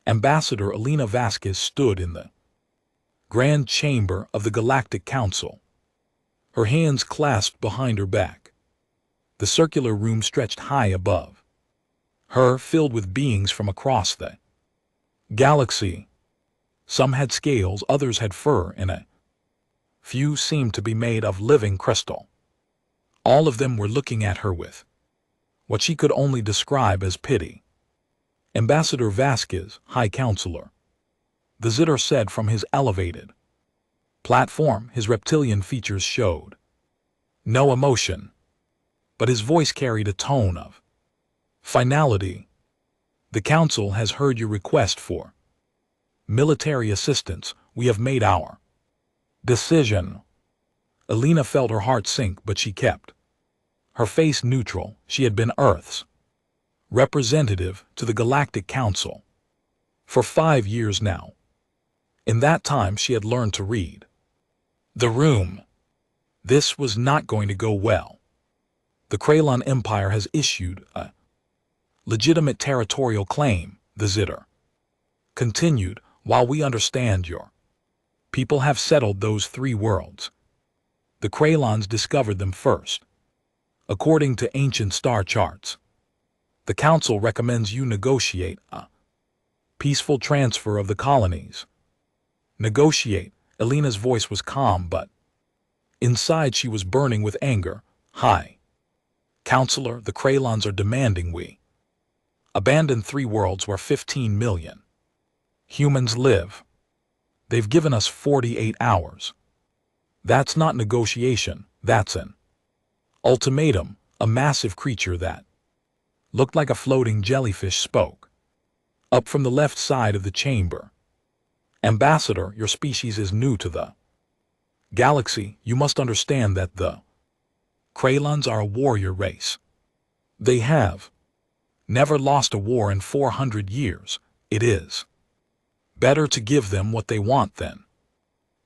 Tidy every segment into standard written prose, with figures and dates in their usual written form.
Ambassador Elena Vasquez stood in the Grand Chamber of the Galactic Council, her hands clasped behind her back. The circular room stretched high above her, filled with beings from across the galaxy. Some had scales, others had fur, and a few seemed to be made of living crystal. All of them were looking at her with what she could only describe as pity. Ambassador Vasquez, High Counselor, the Zitter said from his elevated platform. His reptilian features showed no emotion, but his voice carried a tone of finality. The Council has heard your request for military assistance. We have made our decision. Elena felt her heart sink, but she kept her face neutral. She had been Earth's representative to the Galactic Council for 5 years now. In that time, she had learned to read the room. This was not going to go well. The Kralon Empire has issued a legitimate territorial claim, the Zitter continued. While we understand your people have settled those 3 worlds, the Kralons discovered them first. According to ancient star charts, the Council recommends you negotiate a peaceful transfer of the colonies. Negotiate. Elena's voice was calm, but inside she was burning with anger. High Counselor, the Kralons are demanding we abandon 3 worlds where 15 million humans live. They've given us 48 hours. That's not negotiation, that's an ultimatum. A massive creature that looked like a floating jellyfish spoke up from the left side of the chamber. Ambassador, your species is new to the galaxy. You must understand that the Kralons are a warrior race. They have never lost a war in 400 years. It is better to give them what they want than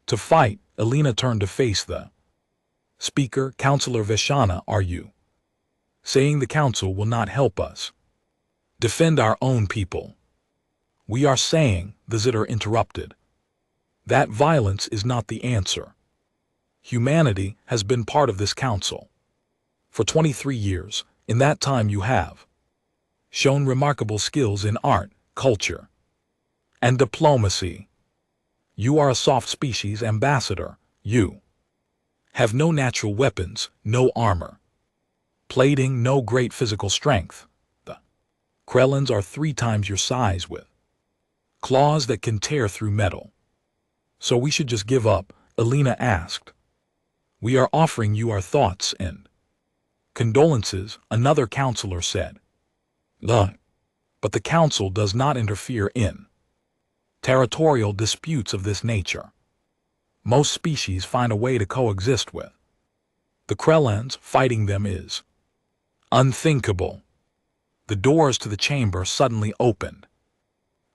to fight. Elena turned to face the speaker. Counselor Vishana, are you saying the Council will not help us defend our own people? We are saying, the Zitter interrupted, that violence is not the answer. Humanity has been part of this Council for 23 years. In that time you have shown remarkable skills in art, culture, and diplomacy. You are a soft species, Ambassador. You have no natural weapons, no armor plating, no great physical strength. The Krellans are 3 times your size with claws that can tear through metal. So we should just give up? Elena asked. We are offering you our thoughts and condolences, another counselor said. But the Council does not interfere in territorial disputes of this nature. Most species find a way to coexist with the Krellans. Fighting them is unthinkable. The doors to the chamber suddenly opened.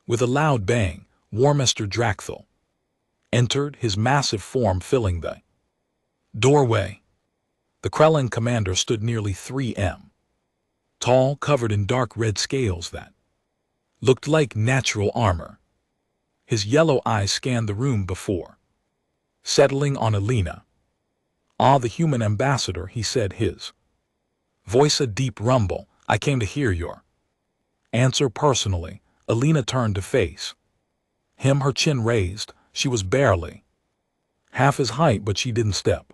With a loud bang, Warmester Draxthel entered, his massive form filling the doorway. The Krellan commander stood nearly 3 m tall, covered in dark red scales that looked like natural armor. His yellow eyes scanned the room before settling on Elena. Ah, the human ambassador, he said, his voice a deep rumble. I came to hear your answer personally. Elena turned to face him, her chin raised. She was barely half his height, but she didn't step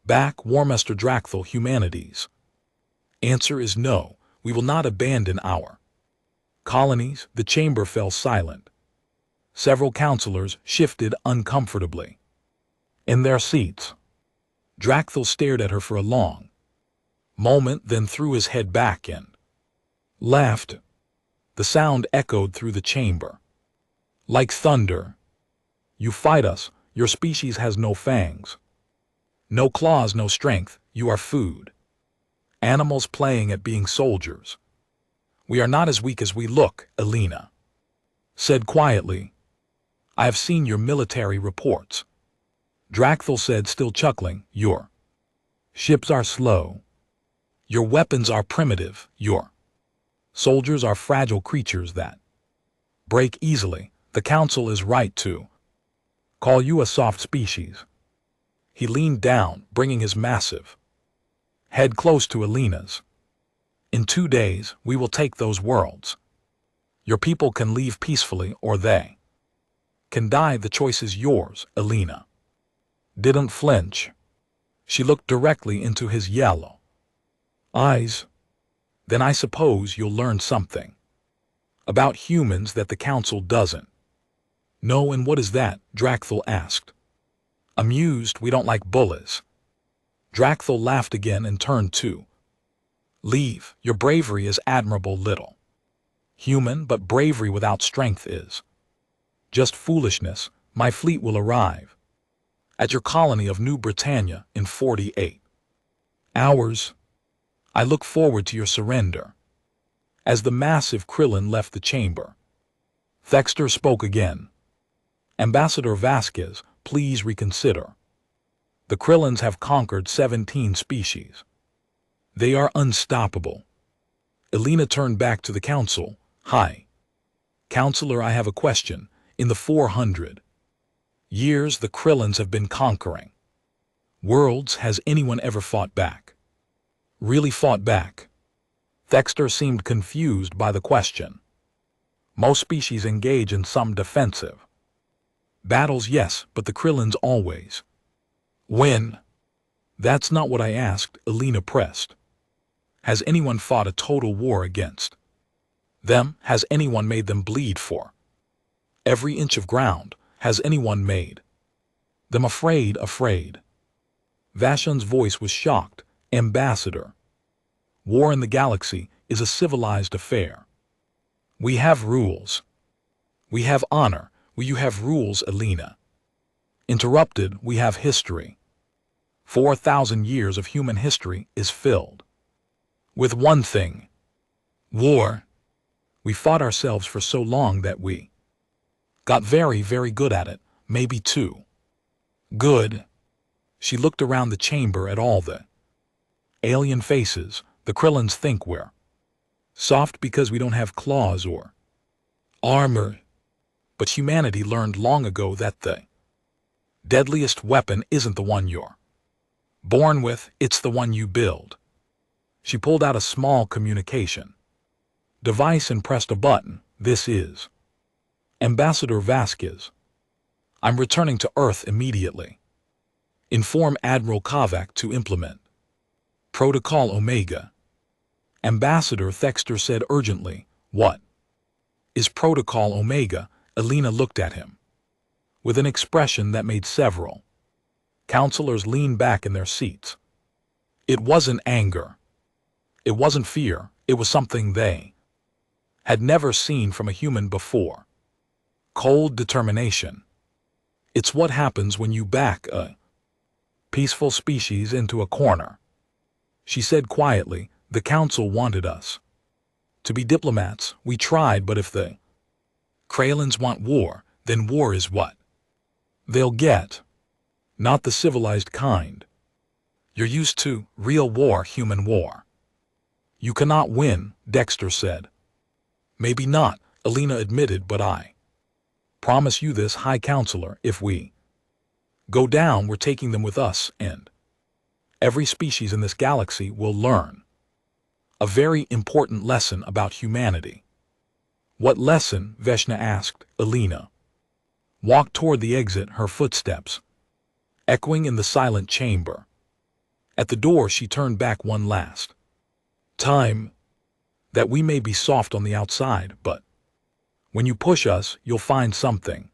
back. Warmester Draxthel, humanity's answer is no. We will not abandon our colonies. The chamber fell silent. Several counselors shifted uncomfortably in their seats. Draxthel stared at her for a long moment, then threw his head back and laughed. The sound echoed through the chamber like thunder. You fight us. Your species has no fangs, no claws, no strength. You are food. Animals playing at being soldiers. We are not as weak as we look, Elena said quietly. I have seen your military reports, Draxthel said, still chuckling. Your ships are slow. Your weapons are primitive. Your soldiers are fragile creatures that break easily. The council is right to call you a soft species. He leaned down, bringing his massive head close to Alina's. In 2 days, we will take those worlds. Your people can leave peacefully or they can die. The choice is yours. Alina didn't flinch. She looked directly into his yellow eyes. Then I suppose you'll learn something about humans that the council doesn't know. And what is that? Drakthel asked. Amused, we don't like bullies. Drakthel laughed again and turned to leave. Your bravery is admirable, little human, but bravery without strength is just foolishness. My fleet will arrive at your colony of New Britannia in 48 hours. I look forward to your surrender. As the massive Krillin left the chamber, Thexter spoke again. Ambassador Vasquez, please reconsider. The Krillins have conquered 17 species. They are unstoppable. Alina turned back to the council. Hi. Counselor, I have a question. In the 400 years the Krillins have been conquering worlds, has anyone ever fought back? Really fought back? Thexter seemed confused by the question. Most species engage in some defensive battles, yes, but the Krillins always win. That's not what I asked, Alina pressed. Has anyone fought a total war against them? Has anyone made them bleed for every inch of ground? Has anyone made them afraid? Vashon's voice was shocked. Ambassador, war in the galaxy is a civilized affair. We have rules. We have honor. You have rules, Alina interrupted. We have history. 4,000 years of human history is filled with one thing: war. We fought ourselves for so long that we got very, very good at it, maybe too good. She looked around the chamber at all the alien faces. The Krillins think we're soft because we don't have claws or armor. But humanity learned long ago that the deadliest weapon isn't the one you're born with, it's the one you build. She pulled out a small communication device and pressed a button. This is Ambassador Vasquez. I'm returning to Earth immediately. Inform Admiral Kavak to implement Protocol Omega. Ambassador Thexter said urgently. What is Protocol Omega? Alina looked at him with an expression that made several counselors lean back in their seats. It wasn't anger. It wasn't fear. It was something they had never seen from a human before. Cold determination. It's what happens when you back a peaceful species into a corner. She said quietly, the council wanted us to be diplomats. We tried, but if the Krallins want war, then war is what they'll get. Not the civilized kind. You're used to real war, human war. You cannot win, Dexter said. Maybe not, Alina admitted, but I promise you this, High Counselor, if we go down, we're taking them with us, and every species in this galaxy will learn a very important lesson about humanity. What lesson? Veshna asked. Alina walked toward the exit, her footsteps echoing in the silent chamber. At the door she turned back one last time. That we may be soft on the outside, but when you push us, you'll find something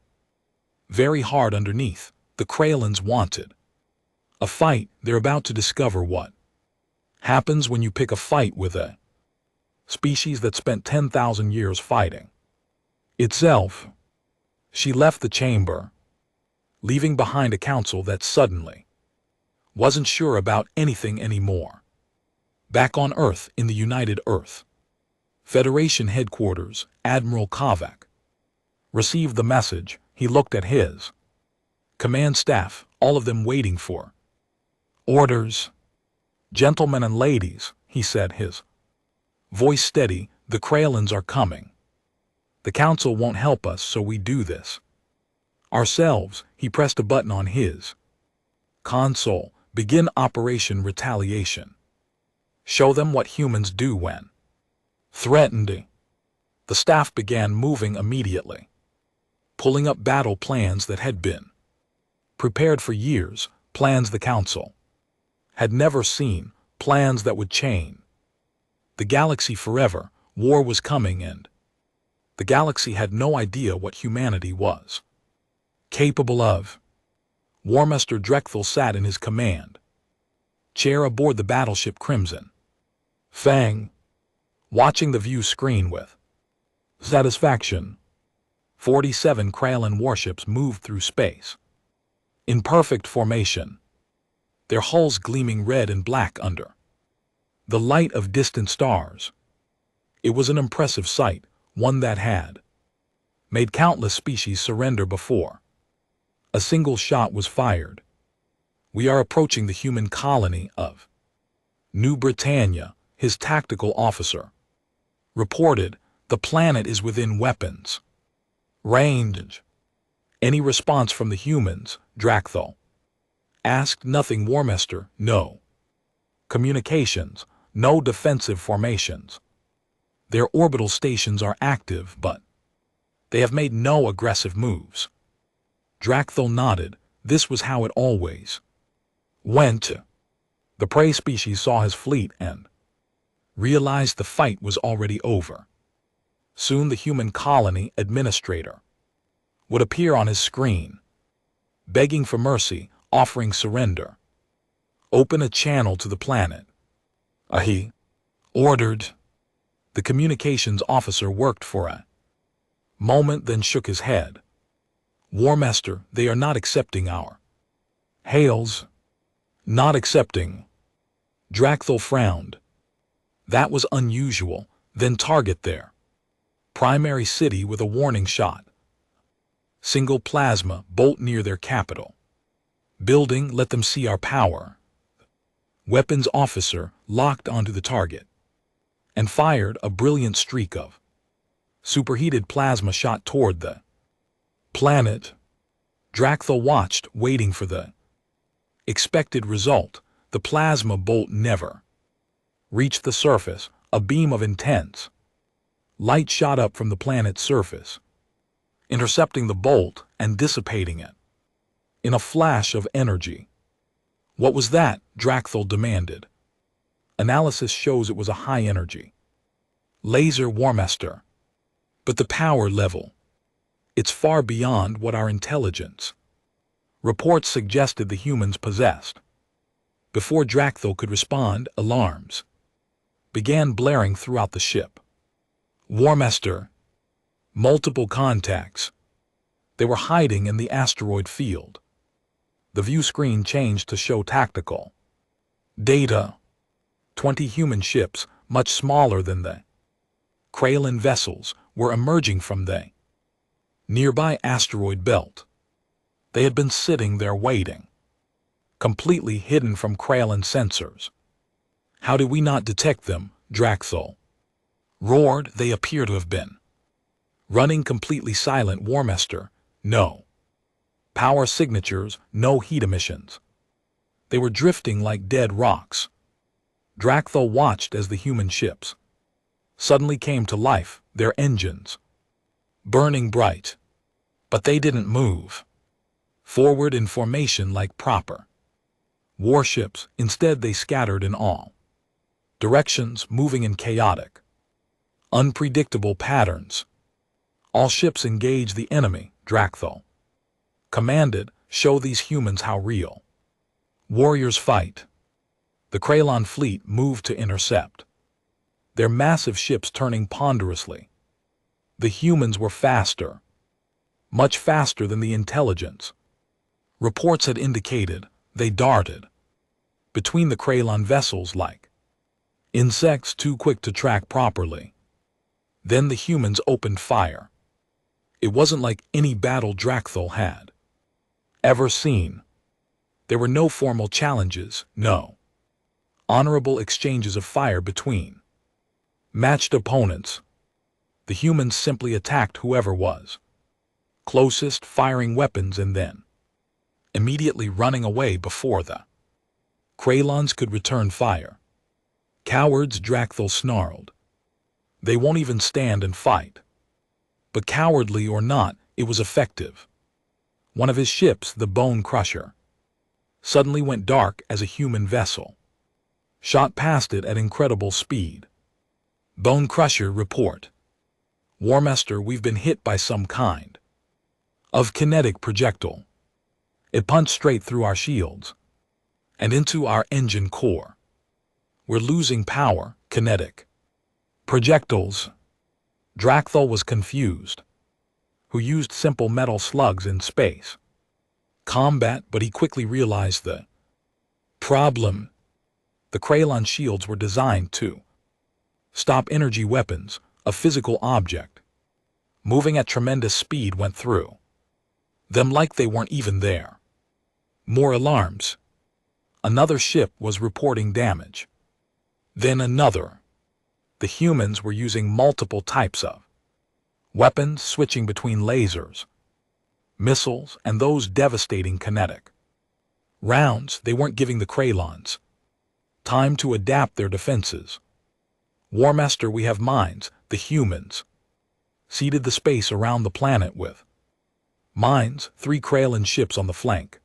very hard underneath. The Krallins wanted a fight. They're about to discover what happens when you pick a fight with a species that spent 10,000 years fighting itself. She left the chamber, leaving behind a council that suddenly wasn't sure about anything anymore. Back on Earth, in the United Earth Federation headquarters, Admiral Kavak received the message. He looked at his command staff, all of them waiting for orders. Gentlemen and ladies, he said, his voice steady, the Krallins are coming. The Council won't help us, so we do this ourselves. He pressed a button on his console. Begin Operation Retaliation. Show them what humans do when threatened. The staff began moving immediately, pulling up battle plans that had been prepared for years, plans the Council had never seen, plans that would change the galaxy forever. War was coming, and the galaxy had no idea what humanity was capable of. War Master Drechthel sat in his command chair aboard the battleship Crimson Fang, watching the view screen with satisfaction. 47 Kralin warships moved through space in perfect formation, their hulls gleaming red and black under the light of distant stars. It was an impressive sight, one that had made countless species surrender before a single shot was fired. We are approaching the human colony of New Britannia, his tactical officer reported. The planet is within weapons range. Any response from the humans? Drechthel asked. Nothing, War Master. No communications, no defensive formations. Their orbital stations are active, but they have made no aggressive moves. Drechthel nodded. This was how it always went. The prey species saw his fleet and realized the fight was already over. Soon the human colony administrator would appear on his screen, begging for mercy, offering surrender. Open a channel to the planet. He ordered. The communications officer worked for a moment, then shook his head. War Master, they are not accepting our hails. Not accepting. Drechthel frowned. That was unusual. Then target their primary city with a warning shot. Single plasma bolt near their capital building. Let them see our power. Weapons officer locked onto the target and fired a brilliant streak of superheated plasma shot toward the planet. Drechthel watched, waiting for the expected result. The plasma bolt never reached the surface. A beam of intense light shot up from the planet's surface, intercepting the bolt and dissipating it in a flash of energy. What was that? Drechthel demanded. Analysis shows it was a high-energy laser, War Master. But the power level, it's far beyond what our intelligence reports suggested the humans possessed. Before Drechthel could respond, alarms began blaring throughout the ship. War Master, multiple contacts. They were hiding in the asteroid field. The view screen changed to show tactical data. 20 human ships, much smaller than the Kralin vessels, were emerging from the nearby asteroid belt. They had been sitting there waiting, completely hidden from Kralin sensors. How did we not detect them? Drechthel roared. They appear to have been running completely silent, War Master. No power signatures, no heat emissions. They were drifting like dead rocks. Drechthel watched as the human ships suddenly came to life, their engines burning bright. But they didn't move forward in formation like proper warships. Instead, they scattered in all directions, moving in chaotic, unpredictable patterns. All ships engage the enemy, Drechthel commanded. Show these humans how real warriors fight. The Kralin fleet moved to intercept, their massive ships turning ponderously. The humans were faster, much faster than the intelligence reports had indicated. They darted between the Kralin vessels like insects too quick to track properly. Then the humans opened fire. It wasn't like any battle Drechthel had ever seen. There were no formal challenges, no honorable exchanges of fire between matched opponents. The humans simply attacked whoever was closest, firing weapons and then immediately running away before the Krylons could return fire. Cowards, Drakthal snarled. They won't even stand and fight. But cowardly or not, it was effective. One of his ships, the Bone Crusher, suddenly went dark as a human vessel. Shot past it at incredible speed. Bone Crusher, report. Warmaster, we've been hit by some kind of kinetic projectile. It punched straight through our shields and into our engine core. We're losing power, kinetic projectiles. Drakthal was confused. Who used simple metal slugs in space combat, but he quickly realized the problem. The Krylon shields were designed to stop energy weapons. A physical object moving at tremendous speed went through them like they weren't even there. More alarms. Another ship was reporting damage. Then another. The humans were using multiple types of weapons, switching between lasers, missiles, and those devastating kinetic rounds. They weren't giving the Krylons time to adapt their defenses. Warmaster, we have mines. The humans seeded the space around the planet with mines. 3 Krylon ships on the flank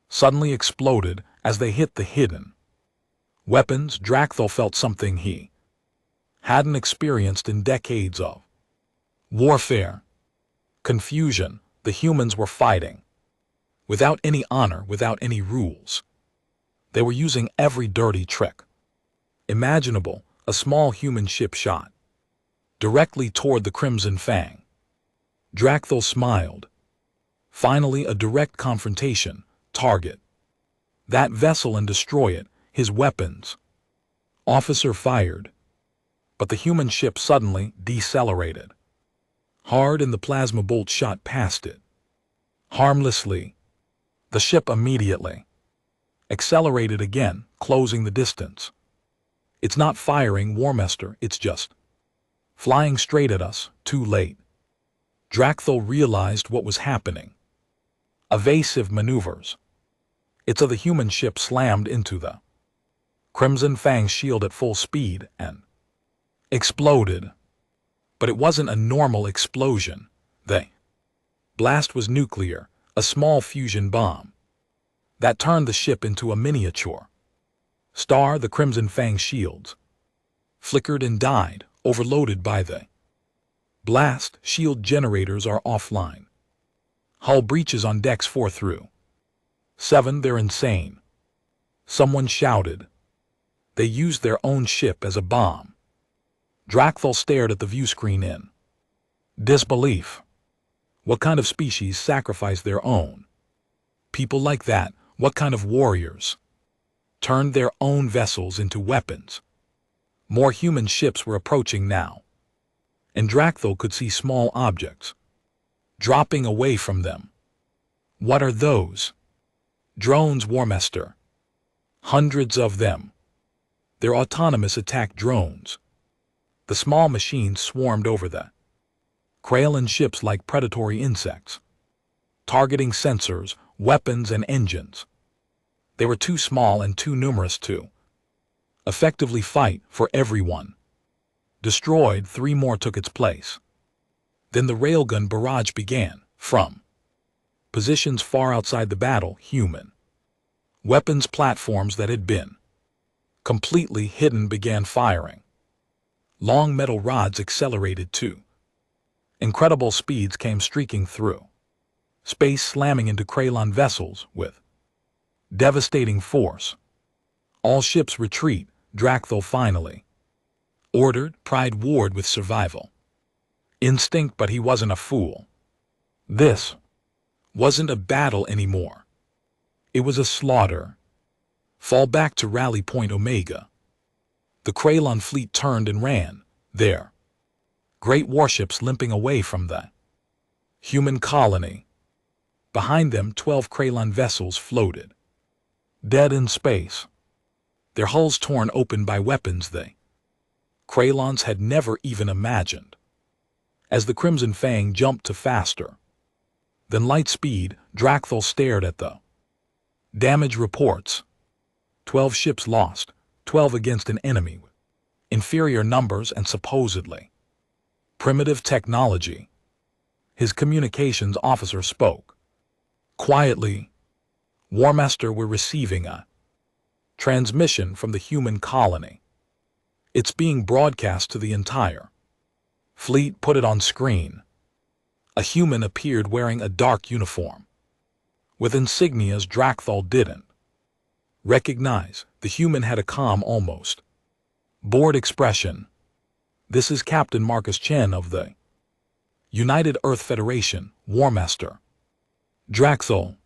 suddenly exploded as they hit the hidden weapons. Drakthal felt something he hadn't experienced in decades of warfare. Confusion. The humans were fighting without any honor, without any rules. They were using every dirty trick imaginable. A small human ship shot directly toward the Crimson Fang. Drakthal smiled. Finally, a direct confrontation. Target that vessel and destroy it. His weapons officer fired, but the human ship suddenly decelerated hard and the plasma bolt shot past it harmlessly. The ship immediately accelerated again, closing the distance. It's not firing, Warmaster, it's just flying straight at us. Too late. Drakthal realized what was happening. Evasive maneuvers. It's the human ship slammed into the Crimson Fang shield at full speed and exploded. But it wasn't a normal explosion. The blast was nuclear, a small fusion bomb that turned the ship into a miniature star. The Crimson Fang shields flickered and died, overloaded by the blast. Shield generators are offline. Hull breaches on decks 4 through 7. They're insane. Someone shouted. They used their own ship as a bomb. Drakthal stared at the view screen in disbelief. What kind of species sacrificed their own people like that? What kind of warriors turned their own vessels into weapons? More human ships were approaching now, and Drakthal could see small objects dropping away from them. What are those? Drones, Warmaster. Hundreds of them. They're autonomous attack drones. The small machines swarmed over the Krylon ships like predatory insects, targeting sensors, weapons, and engines. They were too small and too numerous to effectively fight for everyone. Destroyed, 3 more took its place. Then the railgun barrage began, from positions far outside the battle. Human weapons platforms that had been completely hidden began firing. Long metal rods accelerated too. Incredible speeds came streaking through space, slamming into Krylon vessels with devastating force. All ships retreat, Drakthal finally ordered. Pride warred with survival instinct, but he wasn't a fool. This wasn't a battle anymore. It was a slaughter. Fall back to Rally Point Omega. The Krylon fleet turned and ran, their great warships limping away from the human colony. Behind them, 12 Krylon vessels floated, dead in space, their hulls torn open by weapons the Krylons had never even imagined. As the Crimson Fang jumped to faster than light speed, Drakthal stared at the damage reports. 12 ships lost, 12 against an enemy with inferior numbers and supposedly primitive technology. His communications officer spoke quietly. War Master, we're receiving a transmission from the human colony. It's being broadcast to the entire fleet. Put it on screen. A human appeared wearing a dark uniform with insignias Drakthal didn't recognize. The human had a calm, almost bored expression. This is Captain Marcus Chen of the United Earth Federation, War Master. Drakthal,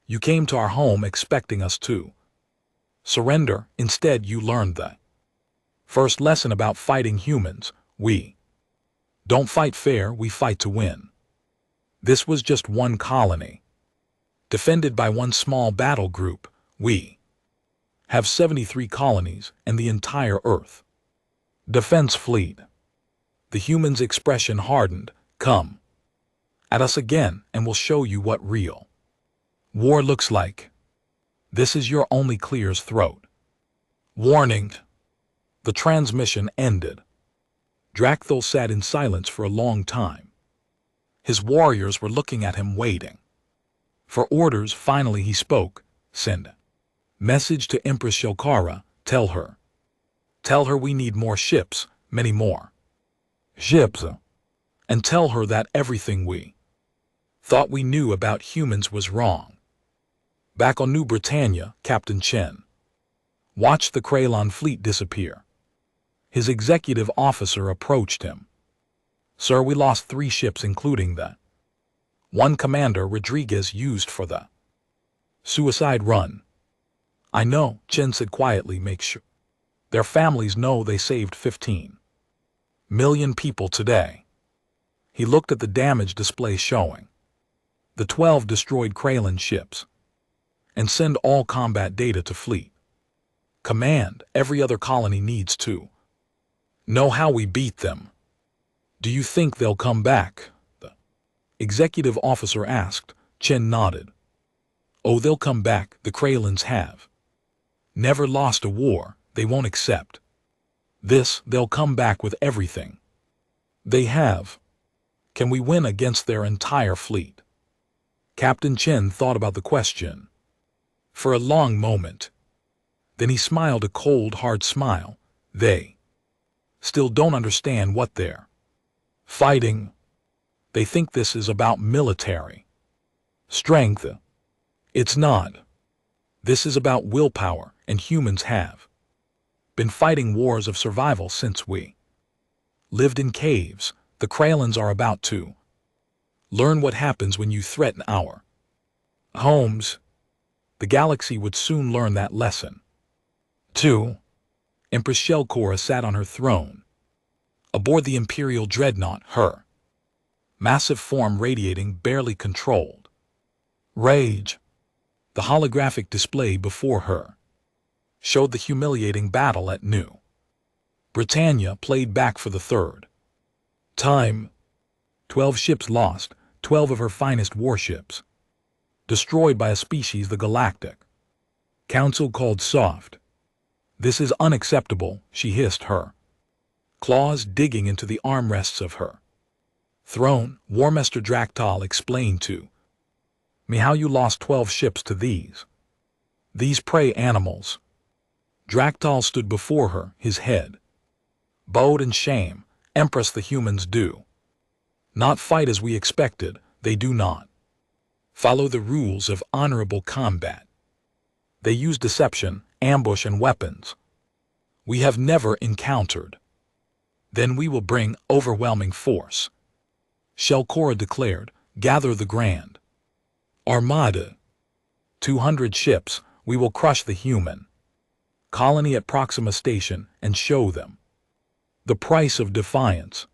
you came to our home expecting us to surrender. Instead, you learned the first lesson about fighting humans. We don't fight fair, we fight to win. This was just one colony, defended by one small battle group. We have 73 colonies and the entire Earth defense fleet. The human's expression hardened. Come at us again and we'll show you what real war looks like. This is your only clear's throat. Warning. The transmission ended. Drakthal sat in silence for a long time. His warriors were looking at him, waiting for orders. Finally he spoke. Send message to Empress Shalkara. Tell her we need more ships, many more ships, and tell her that everything we thought we knew about humans was wrong. Back on New Britannia, Captain Chen watched the Kralon fleet disappear. His executive officer approached him. Sir, we lost 3 ships including the one Commander Rodriguez used for the suicide run. I know, Chen said quietly. Make sure their families know they saved 15 million people today. He looked at the damage display showing the 12 destroyed Kralon ships and send all combat data to fleet command. Every other colony needs to know how we beat them. Do you think they'll come back? The executive officer asked. Chen nodded. Oh, they'll come back. The Kralons have never lost a war. They won't accept this. They'll come back with everything they have. Can we win against their entire fleet? Captain Chen thought about the question for a long moment. Then he smiled a cold, hard smile. They still don't understand what they're fighting. They think this is about military strength. It's not. This is about willpower, and humans have been fighting wars of survival since we lived in caves. The Kralons are about to learn what happens when you threaten our homes. The galaxy would soon learn that lesson. 2. Empress Shalkora sat on her throne aboard the Imperial Dreadnought, her massive form radiating barely controlled rage. The holographic display before her showed the humiliating battle at New Britannia, played back for the 3rd time. 12 ships lost, 12 of her finest warships destroyed by a species the Galactic Council called soft. This is unacceptable, she hissed, her claws digging into the armrests of her throne. War Master Drakthal explained to me how you lost 12 ships to these prey animals. Drakthal stood before her, his head bowed in shame. Empress, the humans do not fight as we expected. They do not follow the rules of honorable combat. They use deception, ambush, and weapons we have never encountered. Then we will bring overwhelming force, Shalkora declared. Gather the Grand Armada. 200 ships. We will crush the human colony at Proxima Station and show them the price of defiance.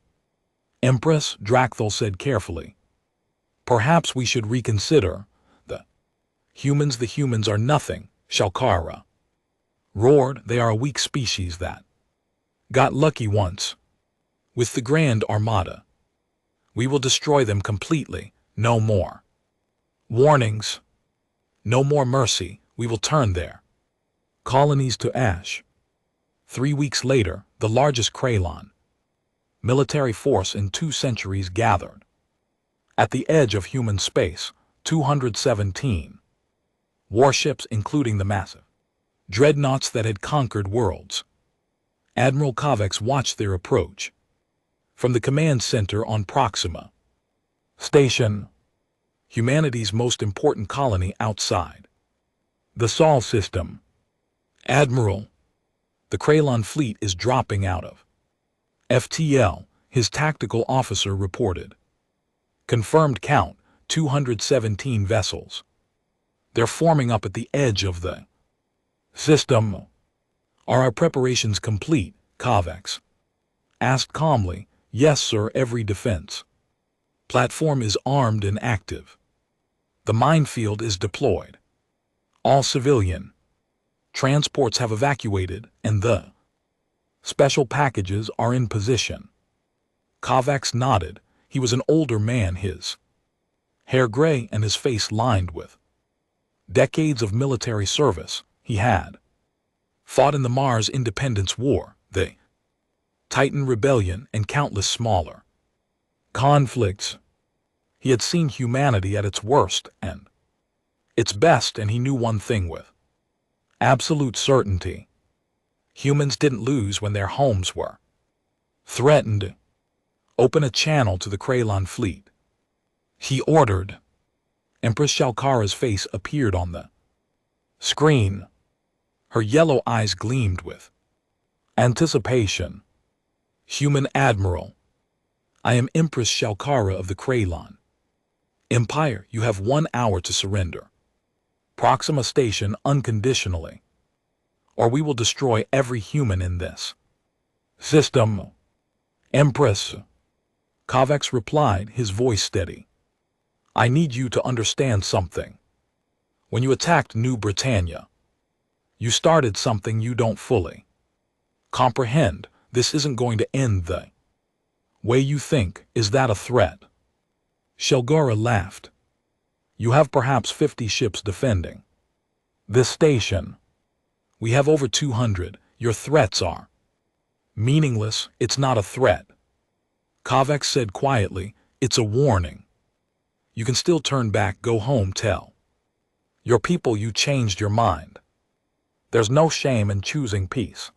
Empress, Drakthal said carefully. Perhaps we should reconsider the humans. The humans are nothing, Shalkara roared. They are a weak species that got lucky once with the Grand Armada. We will destroy them completely, no more warnings, no more mercy, we will turn their colonies to ash. 3 weeks later, the largest Krylon military force in 2 centuries gathered at the edge of human space, 217 warships including the massive dreadnoughts that had conquered worlds. Admiral Kovacs watched their approach from the command center on Proxima Station, humanity's most important colony outside the Sol system. Admiral, the Krylon fleet is dropping out of FTL, his tactical officer reported. Confirmed count, 217 vessels. They're forming up at the edge of the system. Are our preparations complete? Kovacs asked calmly. Yes, sir, every defense platform is armed and active. The minefield is deployed. All civilian transports have evacuated, and the special packages are in position. Kovacs nodded. He was an older man, his hair gray and his face lined with decades of military service. He had fought in the Mars Independence War, the Titan Rebellion, and countless smaller conflicts. He had seen humanity at its worst and its best, and he knew one thing with absolute certainty. Humans didn't lose when their homes were threatened. Open a channel to the Krylon fleet, he ordered. Empress Shalkara's face appeared on the screen. Her yellow eyes gleamed with anticipation. Human Admiral, I am Empress Shalkara of the Krylon Empire. You have 1 hour to surrender Proxima Station unconditionally, or we will destroy every human in this system. Empress, Kovacs replied, his voice steady. I need you to understand something. When you attacked New Britannia, you started something you don't fully comprehend. This isn't going to end the way you think. Is that a threat? Shalgara laughed. You have perhaps 50 ships defending this station. We have over 200. Your threats are meaningless. It's not a threat, Kovacs said quietly. It's a warning. You can still turn back, go home, tell your people you changed your mind. There's no shame in choosing peace.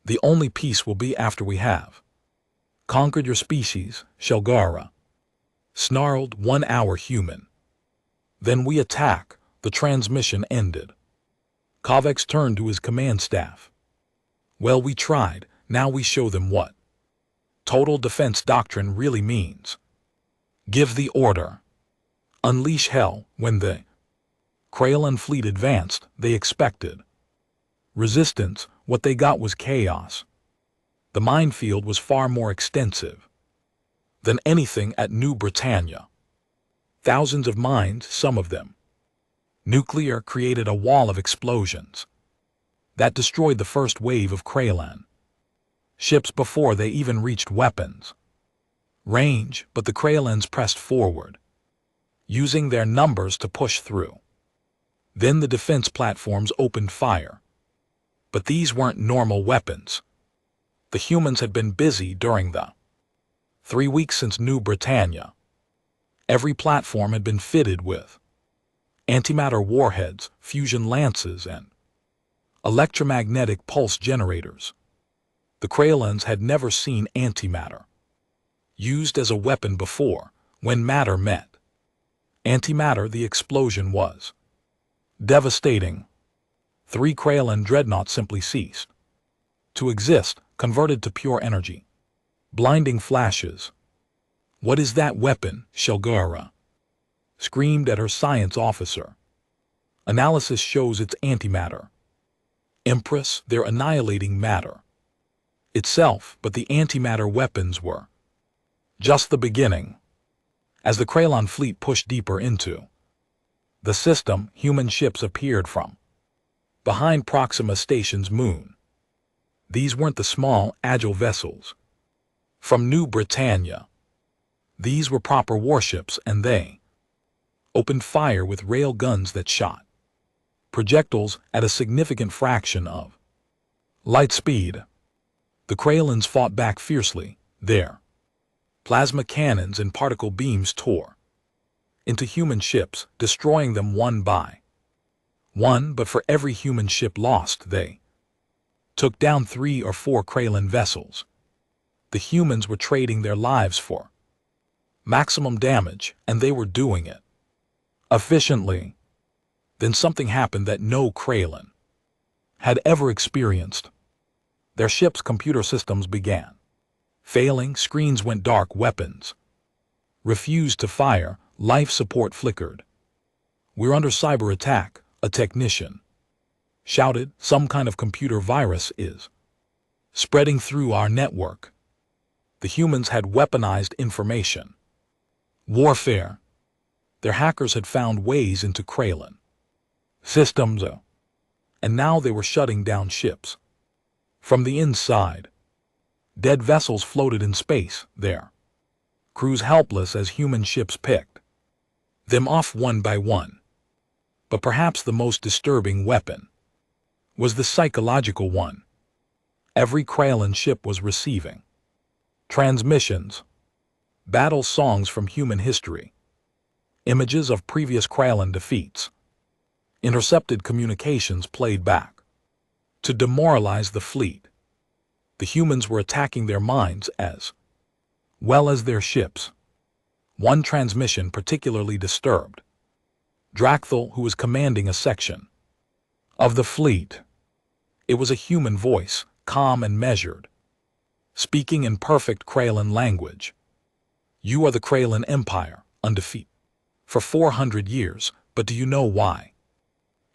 The only peace will be after we have conquered your species. Shalgara snarled. 1 hour, human. Then we attack. The transmission ended. Kovacs turned to his command staff. Well, we tried. Now we show them what total defense doctrine really means. Give the order. Unleash hell. When the Krylon fleet advanced, they expected resistance. What they got was chaos. The minefield was far more extensive than anything at New Britannia. Thousands of mines, some of them nuclear, created a wall of explosions that destroyed the first wave of Krylon ships before they even reached weapons range. But the Krylons pressed forward, using their numbers to push through. Then the defense platforms opened fire. But these weren't normal weapons. The humans had been busy during the 3 weeks since New Britannia. Every platform had been fitted with antimatter warheads, fusion lances, and electromagnetic pulse generators. The Krylons had never seen antimatter used as a weapon before. When matter met antimatter, the explosion was devastating. 3 Krylon dreadnoughts simply ceased to exist, converted to pure energy. Blinding flashes. What is that weapon? Shalgara screamed at her science officer. Analysis shows it's antimatter. Empress, they're annihilating matter itself, but the antimatter weapons were just the beginning. As the Krylon fleet pushed deeper into the system, human ships appeared from behind Proxima Station's moon. These weren't the small, agile vessels from New Britannia. These were proper warships, and they opened fire with rail guns that shot projectiles at a significant fraction of light speed. The Kraylands fought back fiercely. Their plasma cannons and particle beams tore into human ships, destroying them one by one, but for every human ship lost, they took down 3 or 4 Kraylan vessels. The humans were trading their lives for maximum damage, and they were doing it efficiently. Then something happened that no Kraylan had ever experienced. Their ship's computer systems began failing, screens went dark, weapons refused to fire, life support flickered. "We're under cyber attack," a technician shouted. "Some kind of computer virus is spreading through our network." The humans had weaponized information warfare. Their hackers had found ways into Kraylan systems, and now they were shutting down ships from the inside. Dead vessels floated in space, their crews helpless as human ships picked them off one by one. But perhaps the most disturbing weapon was the psychological one. Every Kraylan ship was receiving transmissions, battle songs from human history, images of previous Kraylan defeats, intercepted communications played back to demoralize the fleet. The humans were attacking their minds as well as their ships. One transmission particularly disturbed Drakthal, who was commanding a section of the fleet. It was a human voice, calm and measured, speaking in perfect Kraylan language. "You are the Kraylan Empire, undefeated for 400 years, but do you know why?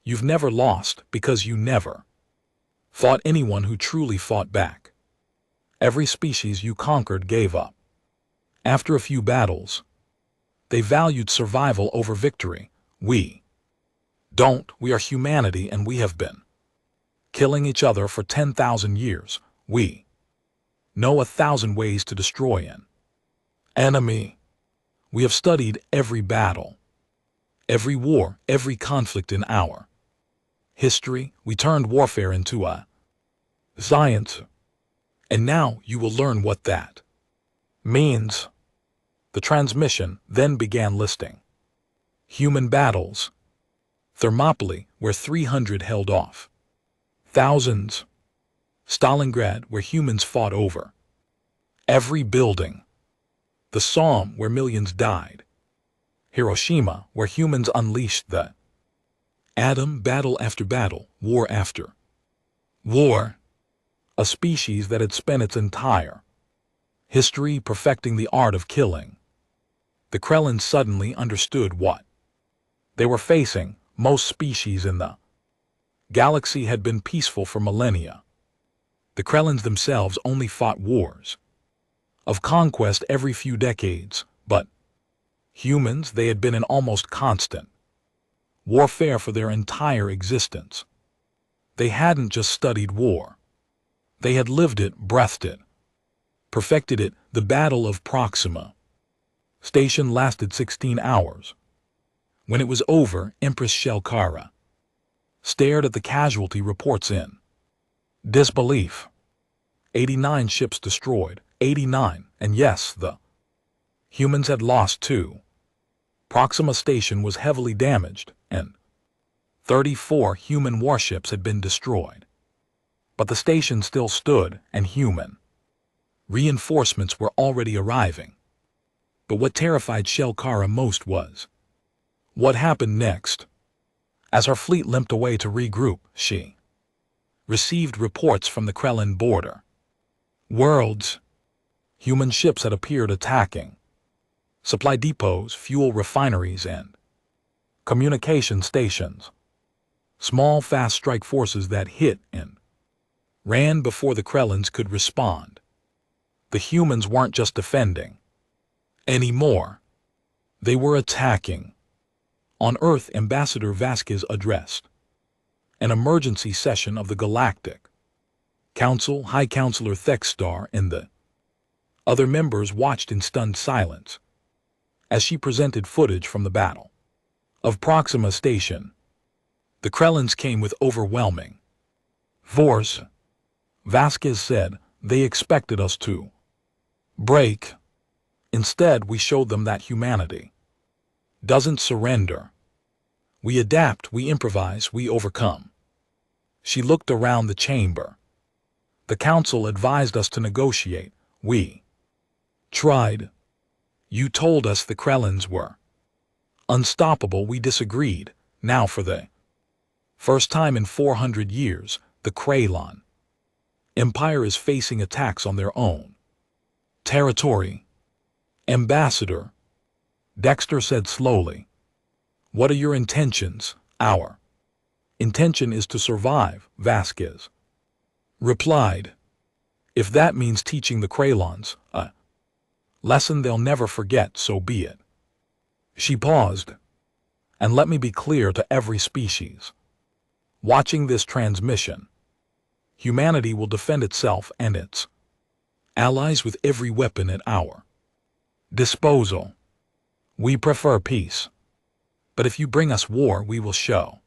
You've never lost because you never fought anyone who truly fought back. Every species you conquered gave up. After a few battles, they valued survival over victory. We don't. We are humanity, and we have been killing each other for 10,000 years. We know 1,000 ways to destroy an enemy. We have studied every battle, every war, every conflict in our history. We turned warfare into a science. And now you will learn what that means." The transmission then began listing human battles. Thermopylae, where 300 held off thousands. Stalingrad, where humans fought over every building. The Somme, where millions died. Hiroshima, where humans unleashed the atom. Battle after battle, war after war. A species that had spent its entire history perfecting the art of killing. The Kraylan suddenly understood what they were facing. Most species in the galaxy had been peaceful for millennia. The Kraylands themselves only fought wars of conquest every few decades, but humans, they had been in almost constant warfare for their entire existence. They hadn't just studied war. They had lived it, breathed it, perfected it. The Battle of Proxima Station lasted 16 hours. When it was over, Empress Shelkara stared at the casualty reports in disbelief. 89 ships destroyed, 89, and yes, the humans had lost too. Proxima Station was heavily damaged, and 34 human warships had been destroyed. But the station still stood, and human reinforcements were already arriving. But what terrified Shelkara most was what happened next. As her fleet limped away to regroup, she received reports from the Kraylan border worlds. Human ships had appeared attacking supply depots, fuel refineries, and communication stations. Small, fast strike forces that hit and ran before the Kraylans could respond. The humans weren't just defending anymore. They were attacking. On Earth, Ambassador Vasquez addressed an emergency session of the Galactic Council. High Counselor Thexstar and the other members watched in stunned silence. as she presented footage from the battle of Proxima Station. The Krellans came with overwhelming force. Vasquez said they expected us to break. Instead, we showed them that humanity doesn't surrender. We adapt, we improvise, we overcome. She looked around the chamber. The council advised us to negotiate. We tried. You told us the Krellans were unstoppable. We disagreed. Now for the first time in 400 years, the Krellon Empire is facing attacks on their own territory. Ambassador, Dexter said slowly, what are your intentions? Our intention is to survive, Vasquez replied. If that means teaching the Krellons a lesson they'll never forget, so be it. She paused. And let me be clear to every species watching this transmission. Humanity will defend itself and its allies with every weapon at our disposal. We prefer peace. But if you bring us war, we will show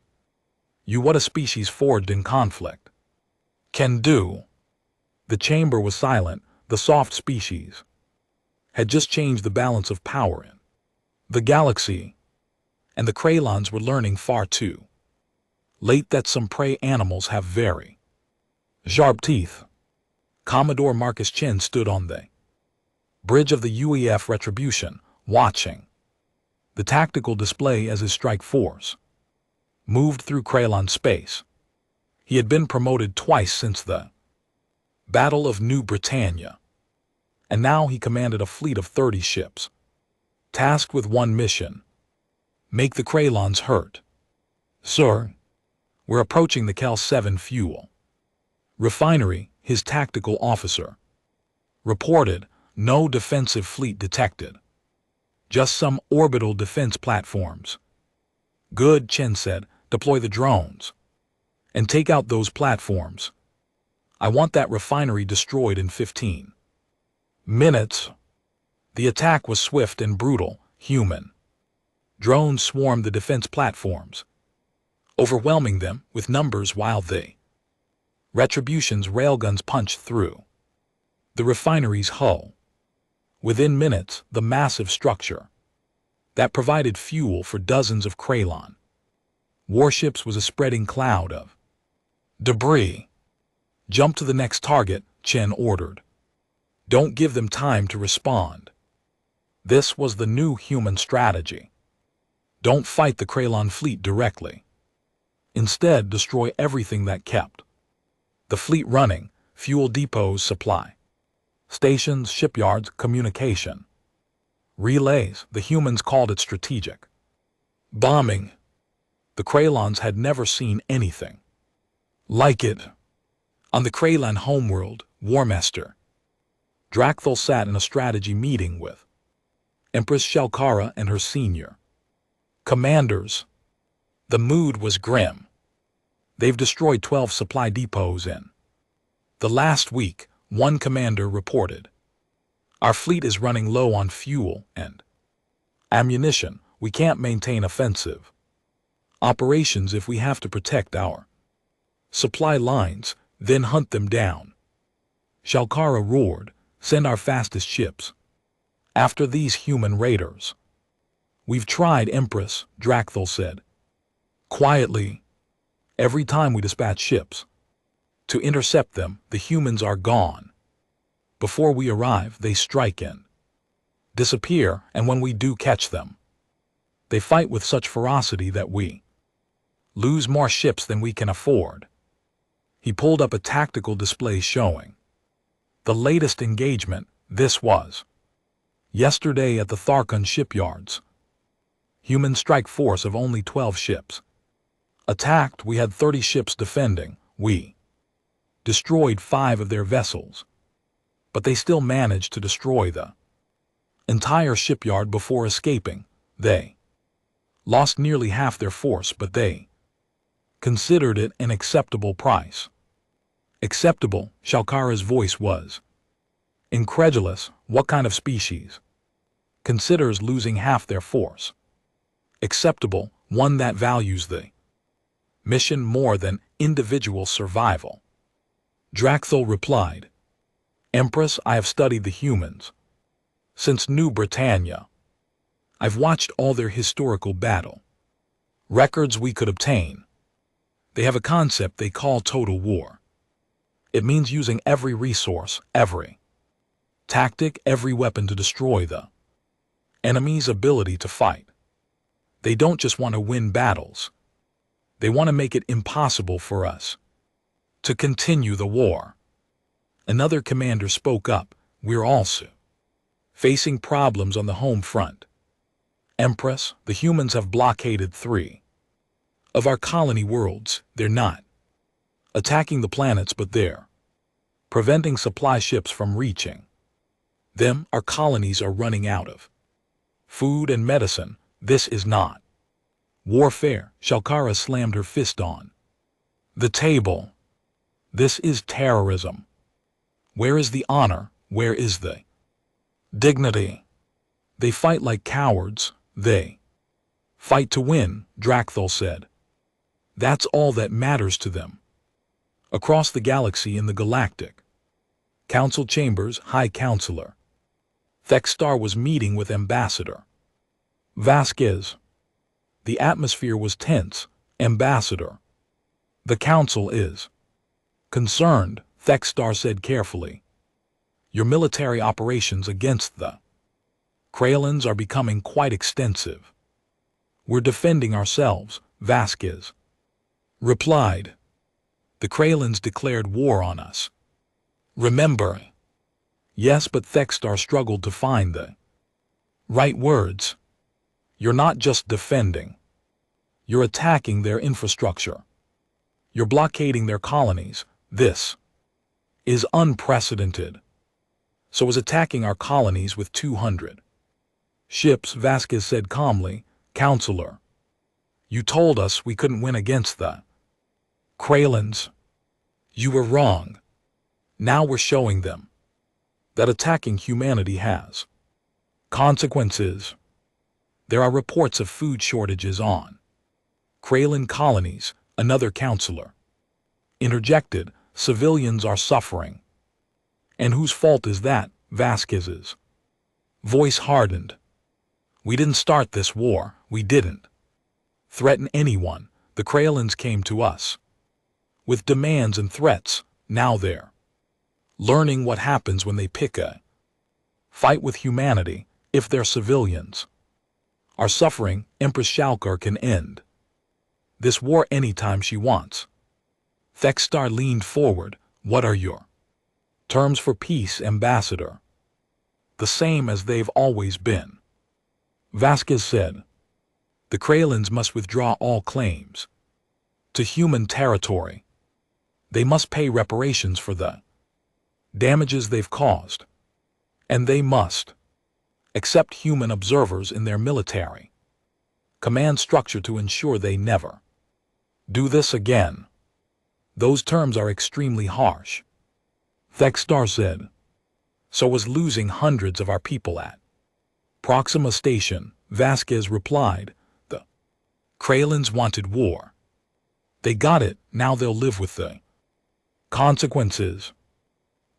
you what a species forged in conflict can do. The chamber was silent. The soft species had just changed the balance of power in the galaxy, and the Krellons were learning far too late that some prey animals have very sharp teeth. Commodore Marcus Chen stood on the bridge of the UEF Retribution, watching the tactical display as his strike force moved through Krellon space. He had been promoted twice since the Battle of New Britannia, and now he commanded a fleet of 30 ships, tasked with one mission: make the Krellons hurt. Sir, we're approaching the Cal 7 fuel refinery, his tactical officer reported. No defensive fleet detected. Just some orbital defense platforms. Good, Chen said. Deploy the drones and take out those platforms. I want that refinery destroyed in 15 minutes. The attack was swift and brutal. Human drones swarmed the defense platforms, overwhelming them with numbers while the Retribution's railguns punched through the refinery's hull. Within minutes, the massive structure that provided fuel for dozens of Krellon warships was a spreading cloud of debris. Jump to the next target, Chen ordered. Don't give them time to respond. This was the new human strategy. Don't fight the Krellon fleet directly. Instead, destroy everything that kept the fleet running: fuel depots, supply stations, shipyards, communication relays. The humans called it strategic bombing. The Krellons had never seen anything like it. On the Krellon homeworld, Warmaster Drakthal sat in a strategy meeting with Empress Shalkara and her senior commanders. The mood was grim. They've destroyed 12 supply depots in the last week, one commander reported. Our fleet is running low on fuel and ammunition. We can't maintain offensive operations if we have to protect our supply lines, then hunt them down. Shalkara roared, send our fastest ships after these human raiders. We've tried, Empress, Drakthal said quietly. Every time we dispatch ships to intercept them, the humans are gone. Before we arrive, they strike in, disappear, and when we do catch them, they fight with such ferocity that we lose more ships than we can afford. He pulled up a tactical display showing the latest engagement. This was yesterday at the Tharkon shipyards. Human strike force of only 12 ships attacked. We had 30 ships defending. We destroyed 5 of their vessels, but they still managed to destroy the entire shipyard before escaping. They lost nearly half their force, but they considered it an acceptable price. Acceptable? Shalkara's voice was incredulous. What kind of species considers losing half their force acceptable, one that values the mission more than individual survival. Drakthol replied, Empress, I have studied the humans since New Britannia. I've watched all their historical battle records we could obtain. They have a concept they call total war. It means using every resource, every tactic, every weapon to destroy the enemy's ability to fight. They don't just want to win battles. They want to make it impossible for us to continue the war. Another commander spoke up, we're also facing problems on the home front. Empress, the humans have blockaded 3 of our colony worlds. They're not attacking the planets, but they're preventing supply ships from reaching them. Our colonies are running out of food and medicine. This is not warfare. Shalkara slammed her fist on the table. This is terrorism. Where is the honor? Where is the dignity? They fight like cowards. They fight to win, Drakthol said. That's all that matters to them. Across the galaxy in the Galactic Council chambers, High Counselor Thexstar was meeting with Ambassador Vasquez. The atmosphere was tense. Ambassador, the Council is concerned, Thexstar said carefully. Your military operations against the Kraylands are becoming quite extensive. We're defending ourselves, Vasquez replied. The Kraylands declared war on us. Remember? Yes, but Thexstar struggled to find the right words. You're not just defending. You're attacking their infrastructure. You're blockading their colonies. This is unprecedented. So is attacking our colonies with 200 ships, Vasquez said calmly. Counselor, you told us we couldn't win against the Kraylands. You were wrong. Now we're showing them that attacking humanity has consequences. There are reports of food shortages on Kraylan colonies, another counselor interjected. Civilians are suffering. And whose fault is that? Vasquez's voice hardened. We didn't start this war. We didn't threaten anyone. The Kraylands came to us with demands and threats. Now they're learning what happens when they pick a fight with humanity. If their civilians are suffering, Empress Shalkar can end this war anytime she wants. Thexstar leaned forward. What are your terms for peace, Ambassador? The same as they've always been, Vasquez said. The Kraylands must withdraw all claims to human territory. They must pay reparations for the damages they've caused. And they must accept human observers in their military command structure to ensure they never do this again. Those terms are extremely harsh, Thexstar said. So was losing hundreds of our people at Proxima Station, Vasquez replied. The Kraylands wanted war. They got it. Now they'll live with the consequences.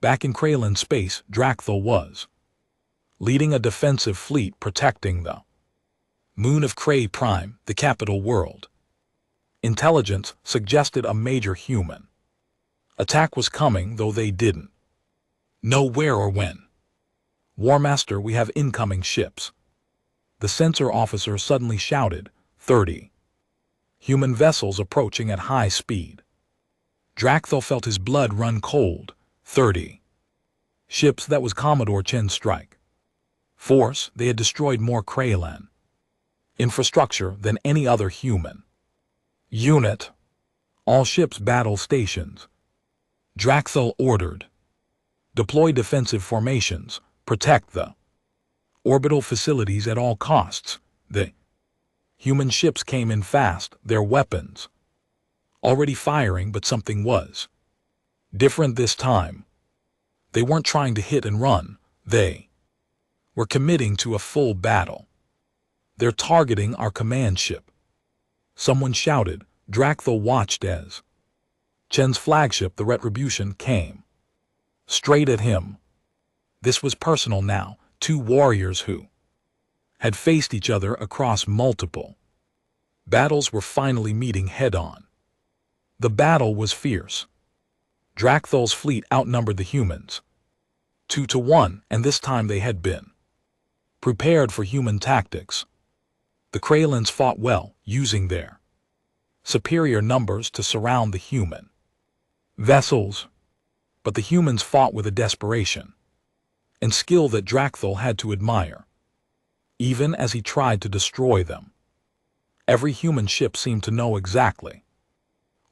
Back in Kraylan space, Drakthol was leading a defensive fleet protecting the moon of Kray Prime, the capital world. Intelligence suggested a major human attack was coming, though they didn't know where or when. War Master, we have incoming ships. The sensor officer suddenly shouted. 30 human vessels approaching at high speed. Drakthol felt his blood run cold. 30 ships. That was Commodore Chen's strike force. They had destroyed more Kraylan infrastructure than any other human unit. All ships battle stations, Drakthol ordered. Deploy defensive formations. Protect the orbital facilities at all costs. The human ships came in fast, their weapons already firing, but something was different this time. They weren't trying to hit and run. They We're committing to a full battle. They're targeting our command ship. Someone shouted. Drakthal watched as Chen's flagship, the Retribution, came straight at him. This was personal now. Two warriors who had faced each other across multiple battles were finally meeting head-on. The battle was fierce. Drakthal's fleet outnumbered the humans 2-1, and this time they had been prepared for human tactics. The Kraylands fought well, using their superior numbers to surround the human vessels, but the humans fought with a desperation and skill that Drakthal had to admire, even as he tried to destroy them. Every human ship seemed to know exactly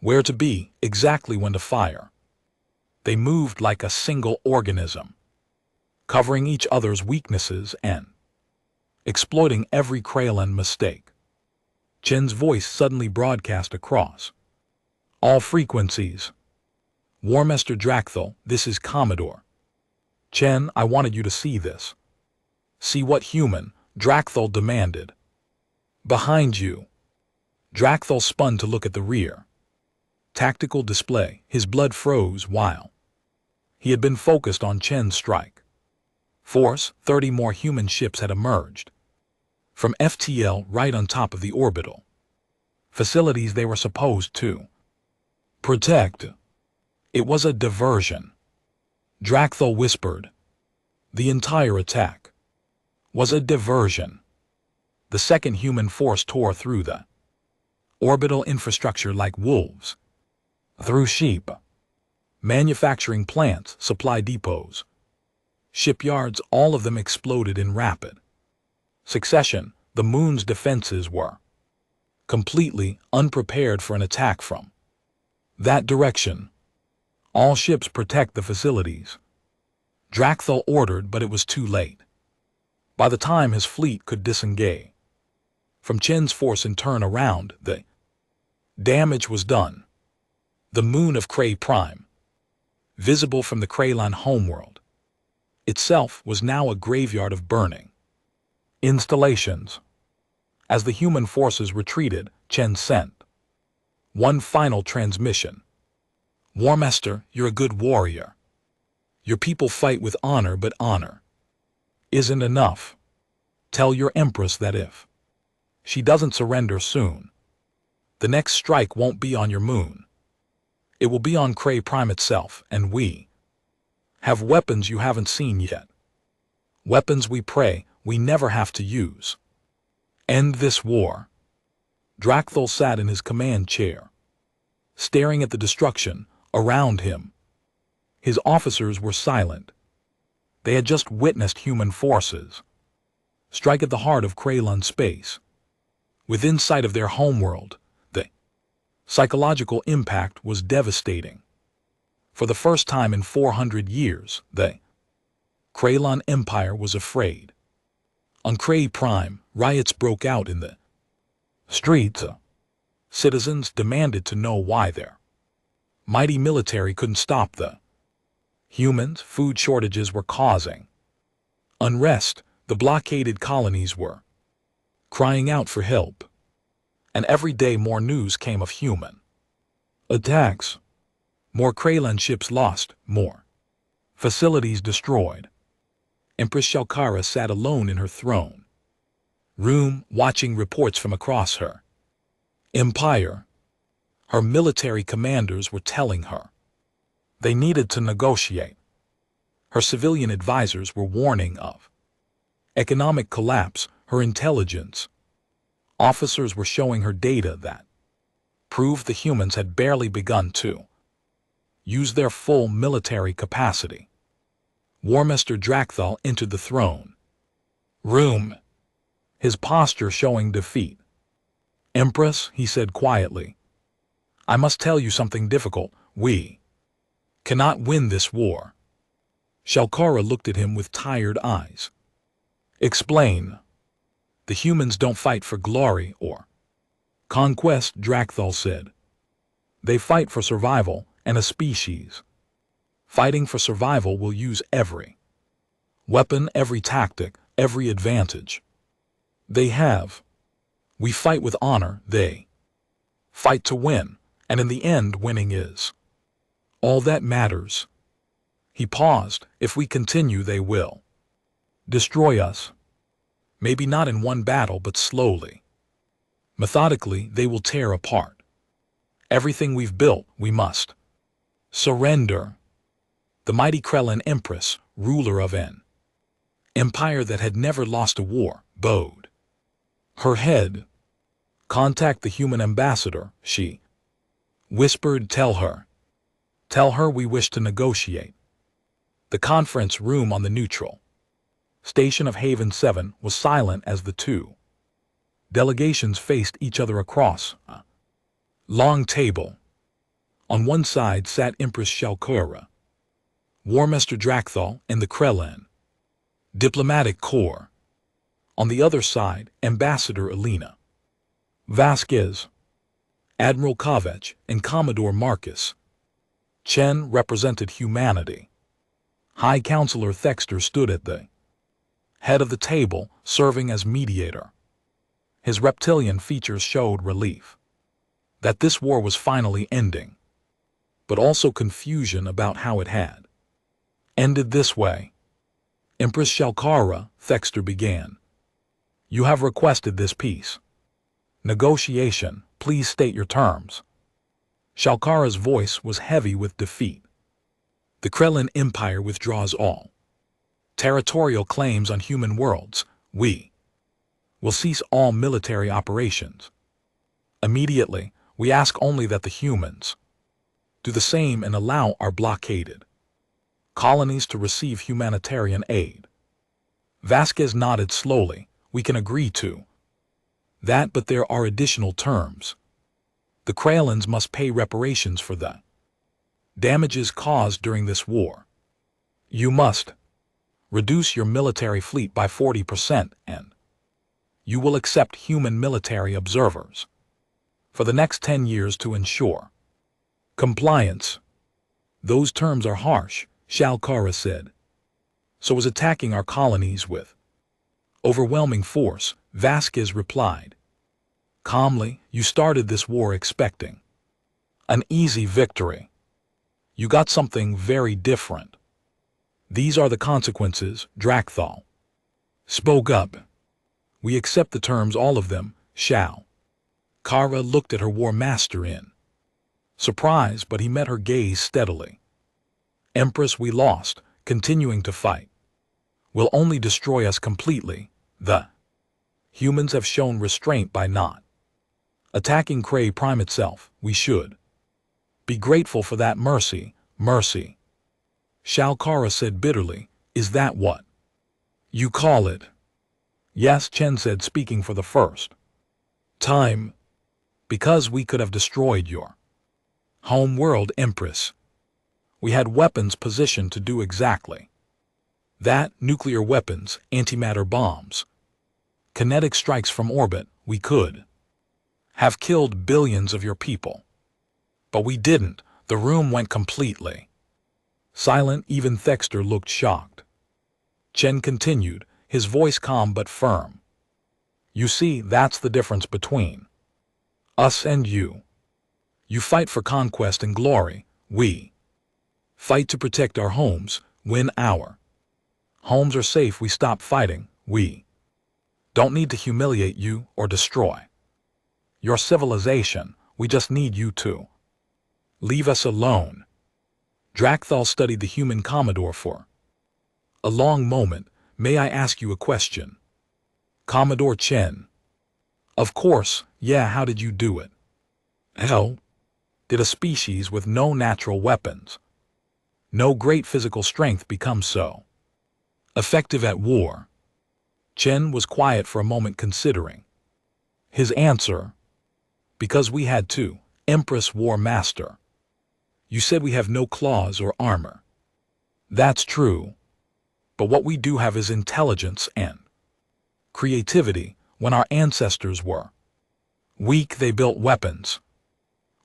where to be, exactly when to fire. They moved like a single organism, covering each other's weaknesses and exploiting every Kraylan mistake. Chen's voice suddenly broadcast across all frequencies. War Master Drakthal, this is Commodore Chen. I wanted you to see this. See what human? Drakthal demanded. Behind you. Drakthal spun to look at the rear tactical display. His blood froze while he had been focused on Chen's strike force. 30 more human ships had emerged from FTL right on top of the orbital facilities they were supposed to protect. It was a diversion. Drakthal whispered. The entire attack was a diversion. The second human force tore through the orbital infrastructure like wolves through sheep. Manufacturing plants, supply depots, shipyards, all of them exploded in rapid succession. The moon's defenses were completely unprepared for an attack from that direction. All ships protect the facilities, Drakthal ordered, but it was too late. By the time his fleet could disengage from Chen's force and turn around, the damage was done. The moon of Kray Prime, visible from the Kraylan homeworld itself, was now a graveyard of burning installations. As the human forces retreated, Chen sent one final transmission. War Master, you're a good warrior. Your people fight with honor, but honor isn't enough. Tell your Empress that if she doesn't surrender soon, the next strike won't be on your moon. It will be on Kray Prime itself, and we have weapons you haven't seen yet. Weapons we pray we never have to use. End this war. Drakthal sat in his command chair, staring at the destruction around him. His officers were silent. They had just witnessed human forces strike at the heart of Kraylan space. Within sight of their homeworld, the psychological impact was devastating. For the first time in 400 years, the Kraylan Empire was afraid. On Kray Prime, riots broke out in the streets. Citizens demanded to know why their mighty military couldn't stop the humans. Food shortages were causing unrest. The blockaded colonies were crying out for help. And every day more news came of human attacks. More Kraylan ships lost, more facilities destroyed. Empress Shalkara sat alone in her throne room, watching reports from across her empire. Her military commanders were telling her they needed to negotiate. Her civilian advisors were warning of economic collapse. Her intelligence officers were showing her data that proved the humans had barely begun to use their full military capacity. War Master Drakthal entered the throne room, his posture showing defeat. Empress, he said quietly, I must tell you something difficult. We cannot win this war. Shalkara looked at him with tired eyes. Explain. The humans don't fight for glory or conquest, Drakthal said. They fight for survival and a species. Fighting for survival will use every weapon, every tactic, every advantage. They have. We fight with honor, they fight to win, and in the end winning is all that matters. He paused. If we continue, they will destroy us. Maybe not in one battle, but slowly. Methodically, they will tear apart everything we've built. We must surrender. The mighty Krellin Empress, ruler of an empire that had never lost a war, bowed her head. Contact the human ambassador, she whispered. Tell her we wish to negotiate. The conference room on the neutral station of Haven 7 was silent as the two delegations faced each other across a long table. On one side sat Empress Shalkura, War Master Drakthal, and the Krellin diplomatic corps. On the other side, Ambassador Elena Vasquez, Admiral Kovach, and Commodore Marcus Chen represented humanity. High Counselor Thexter stood at the head of the table, serving as mediator. His reptilian features showed relief that this war was finally ending, but also confusion about how it had ended this way. Empress Shalkara, Thexter began. You have requested this peace negotiation. Please state your terms. Shalkara's voice was heavy with defeat. The Krellin Empire withdraws all territorial claims on human worlds. We will cease all military operations immediately. We ask only that the humans do the same and allow our blockaded colonies to receive humanitarian aid. Vasquez nodded slowly. We can agree to that, but there are additional terms. The Krellins must pay reparations for the damages caused during this war. You must reduce your military fleet by 40%, and you will accept human military observers for the next 10 years to ensure compliance. Those terms are harsh, Shalkara said. So is attacking our colonies with overwhelming force, Vasquez replied calmly. You started this war expecting an easy victory. You got something very different. These are the consequences, Drakthal spoke up. We accept the terms, all of them. Kara looked at her war master in surprise, but he met her gaze steadily. Empress, we lost. Continuing to fight will only destroy us completely. The humans have shown restraint by not attacking Cray Prime itself. We should be grateful for that. Mercy, mercy. Shalkara said bitterly. Is that what you call it? Yes, Chen said, speaking for the first time. Because we could have destroyed your home world, Empress. We had weapons positioned to do exactly that. Nuclear weapons, antimatter bombs, kinetic strikes from orbit. We could have killed billions of your people. But we didn't. The room went completely silent. Even Thexter looked shocked. Chen continued, his voice calm but firm. You see, that's the difference between us and you. You fight for conquest and glory. We fight to protect our homes. When our homes are safe, we stop fighting. We don't need to humiliate you or destroy your civilization. We just need you to leave us alone. Drakthal studied the human Commodore for a long moment. May I ask you a question? Commodore Chen. Of course, yeah. How did you do it? How did a species with no natural weapons, no great physical strength become so effective at war? Chen was quiet for a moment, considering his answer. Because we had to, Empress War Master. You said we have no claws or armor. That's true. But what we do have is intelligence and creativity. When our ancestors were weak, they built weapons.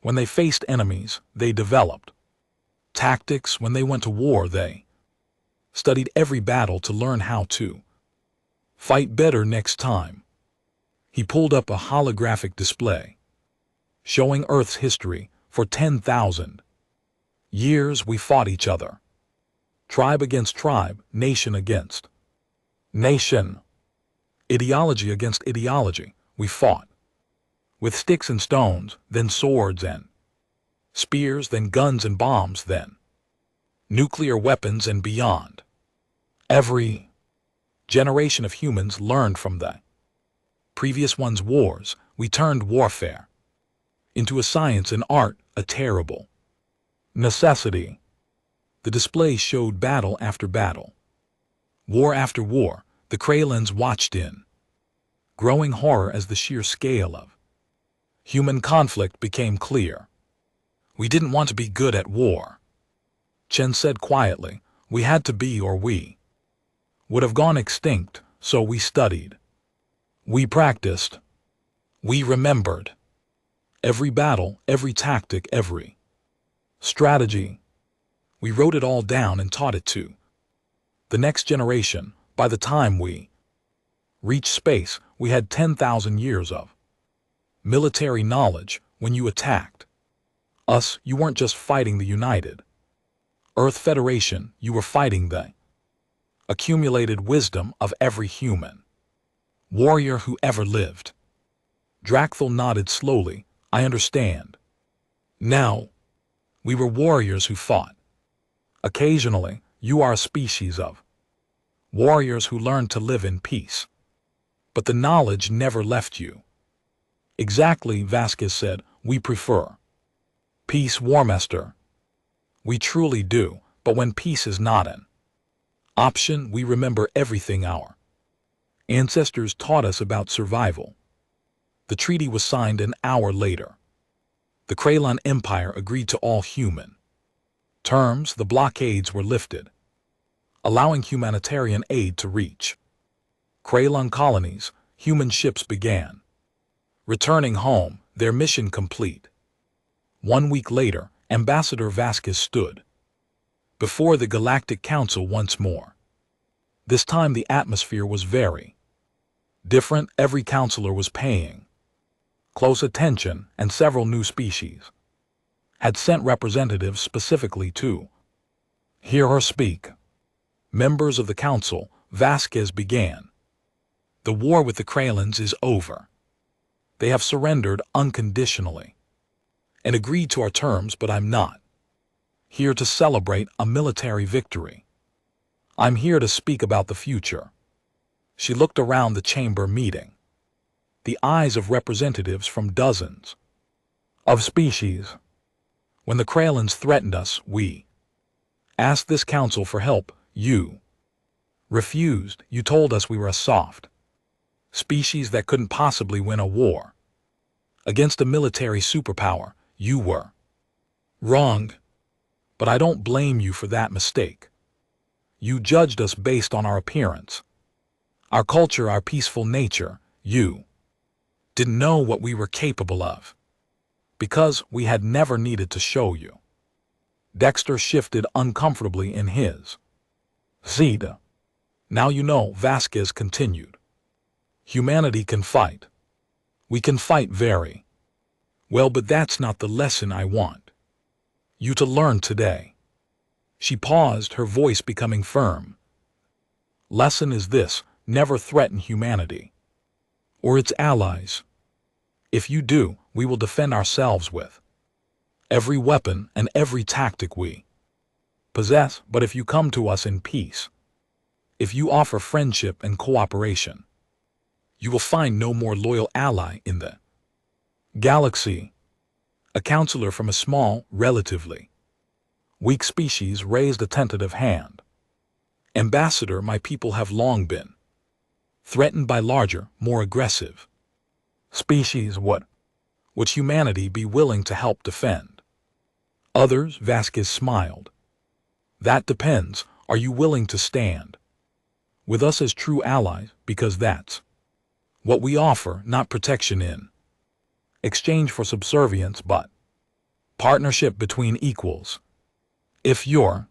When they faced enemies, they developed tactics. When they went to war, they studied every battle to learn how to Fight better next time. He pulled up a holographic display, showing Earth's history. For 10,000 years we fought each other. Tribe against tribe, nation against nation. Ideology against ideology, we fought. With sticks and stones, then swords and spears, then guns and bombs, then nuclear weapons and beyond. Every generation of humans learned from the previous one's wars. We turned warfare into a science and art, a terrible necessity. The display showed battle after battle, war after war. The Kraylands watched in growing horror as the sheer scale of human conflict became clear. We didn't want to be good at war, Chen said quietly. We had to be, or we would have gone extinct. So we studied. We practiced. We remembered. Every battle, every tactic, every strategy. We wrote it all down and taught it to the next generation. By the time we reached space, we had 10,000 years of military knowledge. When you attacked us, you weren't just fighting the United Earth Federation, you were fighting the accumulated wisdom of every human warrior who ever lived. Drakthel nodded slowly. I understand. Now, we were warriors who fought. Occasionally, you are a species of warriors who learned to live in peace. But the knowledge never left you. Exactly, Vasquez said. We prefer peace, Warmaster. We truly do, but when peace is not an option, we remember everything our ancestors taught us about survival. The treaty was signed an hour later. The Kraylan Empire agreed to all human terms. The blockades were lifted, allowing humanitarian aid to reach Kraylan colonies. Human ships began returning home, their mission complete. 1 week later, Ambassador Vasquez stood before the Galactic Council once more. This time the atmosphere was very different. Every counselor was paying close attention, and several new species had sent representatives specifically to hear her speak. Members of the council, Vasquez began. The war with the Kraylans is over. They have surrendered unconditionally and agreed to our terms, but I'm not here to celebrate a military victory. I'm here to speak about the future. She looked around the chamber meeting. The eyes of representatives from dozens of species. When the Kraylans threatened us, we asked this council for help. You refused. You told us we were a soft species that couldn't possibly win a war against a military superpower. You were wrong. But I don't blame you for that mistake. You judged us based on our appearance, our culture, our peaceful nature. You didn't know what we were capable of, because we had never needed to show you. Dexter shifted uncomfortably in his seat. Now you know, Vasquez continued. Humanity can fight. We can fight very well, but that's not the lesson I want you to learn today. She paused, her voice becoming firm. Lesson is this: never threaten humanity or its allies. If you do, we will defend ourselves with every weapon and every tactic we possess. But if you come to us in peace, if you offer friendship and cooperation, you will find no more loyal ally in the galaxy. A counselor from a small, relatively weak species raised a tentative hand. Ambassador, my people have long been threatened by larger, more aggressive species. What would humanity be willing to help defend? Others, Vasquez smiled. That depends. Are you willing to stand with us as true allies? Because that's what we offer, not protection in exchange for subservience, but partnership between equals. If you're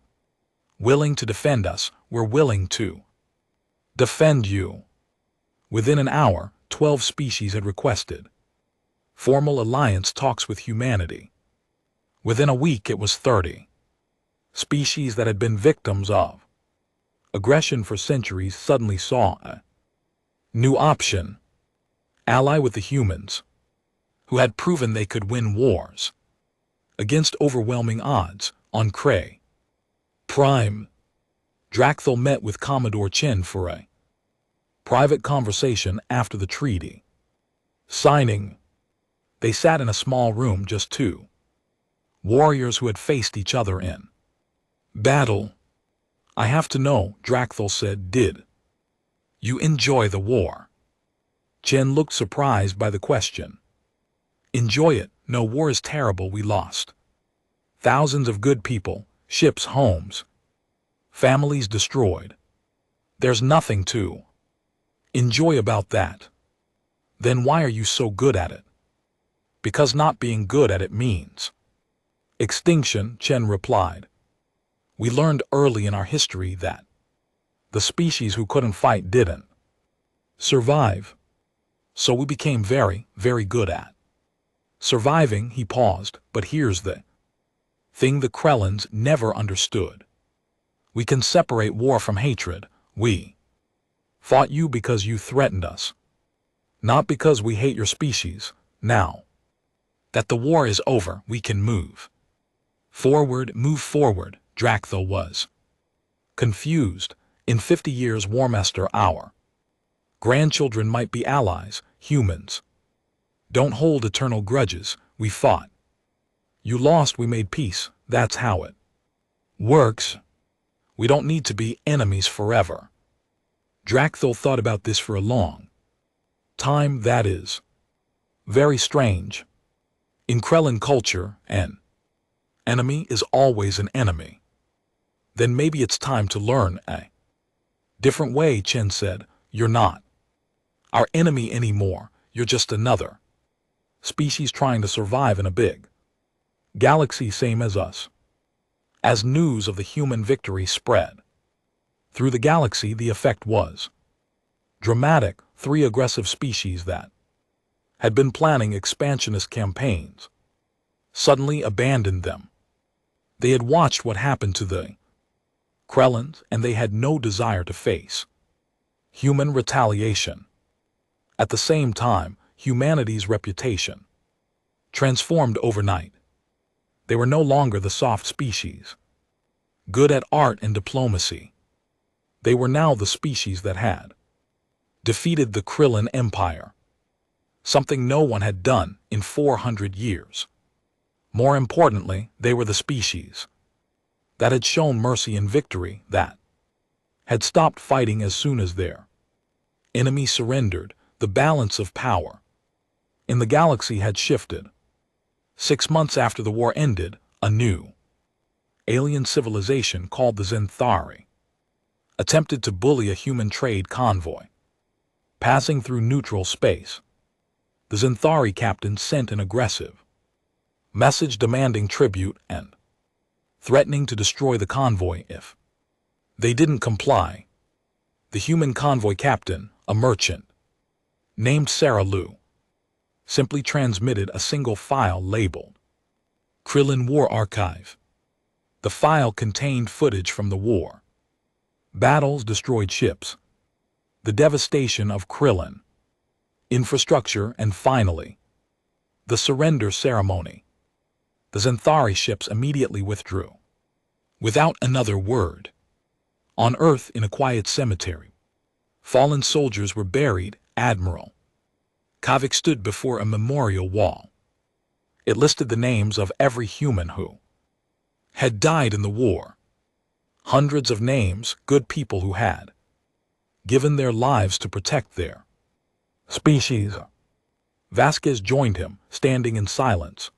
willing to defend us, we're willing to defend you. Within an hour, 12 species had requested formal alliance talks with humanity. Within a week it was 30. Species that had been victims of aggression for centuries suddenly saw a new option. Ally with the humans, who had proven they could win wars against overwhelming odds. On Cray Prime, Dracthel met with Commodore Chen for a private conversation after the treaty signing. They sat in a small room, just two warriors who had faced each other in battle. I have to know, Dracthel said, did you enjoy the war? Chen looked surprised by the question. Enjoy it? No, war is terrible. We lost thousands of good people, ships, homes, families destroyed. There's nothing to enjoy about that. Then why are you so good at it? Because not being good at it means extinction, Chen replied. We learned early in our history that the species who couldn't fight didn't survive. So we became very, very good at surviving. He paused, but here's the thing the Krellans never understood. We can separate war from hatred. We fought you because you threatened us, not because we hate your species. Now that the war is over, we can move forward. Move forward, Dracthel was confused. In 50 years, Warmaster, our grandchildren might be allies. Humans don't hold eternal grudges. We fought. You lost, we made peace. That's how it works. We don't need to be enemies forever. Dracthel thought about this for a long time. That is very strange. In Krellan culture, an enemy is always an enemy. Then maybe it's time to learn a different way, Chen said. You're not our enemy anymore. You're just another species trying to survive in a big galaxy, same as us. As news of the human victory spread through the galaxy, the effect was dramatic. 3 aggressive species that had been planning expansionist campaigns suddenly abandoned them. They had watched what happened to the Krellans, and they had no desire to face human retaliation. At the same time, humanity's reputation transformed overnight. They were no longer the soft species, good at art and diplomacy. They were now the species that had defeated the Krellan Empire, something no one had done in 400 years. More importantly, they were the species that had shown mercy and victory, that had stopped fighting as soon as their enemy surrendered. The balance of power in the galaxy had shifted. 6 months after the war ended, a new alien civilization called the Zenthari attempted to bully a human trade convoy passing through neutral space. The Zenthari captain sent an aggressive message demanding tribute and threatening to destroy the convoy if they didn't comply. The human convoy captain, a merchant named Sarah Lu, simply transmitted a single file labeled Krellan War Archive. The file contained footage from the war, battles, destroyed ships, the devastation of Krellan infrastructure, and finally, the surrender ceremony. The Zenthari ships immediately withdrew, without another word. On Earth, in a quiet cemetery, fallen soldiers were buried. Admiral Kavik stood before a memorial wall. It listed the names of every human who had died in the war. Hundreds of names, good people who had given their lives to protect their species. Vasquez joined him, standing in silence.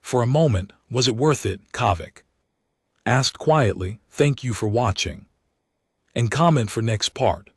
For a moment, was it worth it? Kavik asked quietly. Thank you for watching. And comment for next part.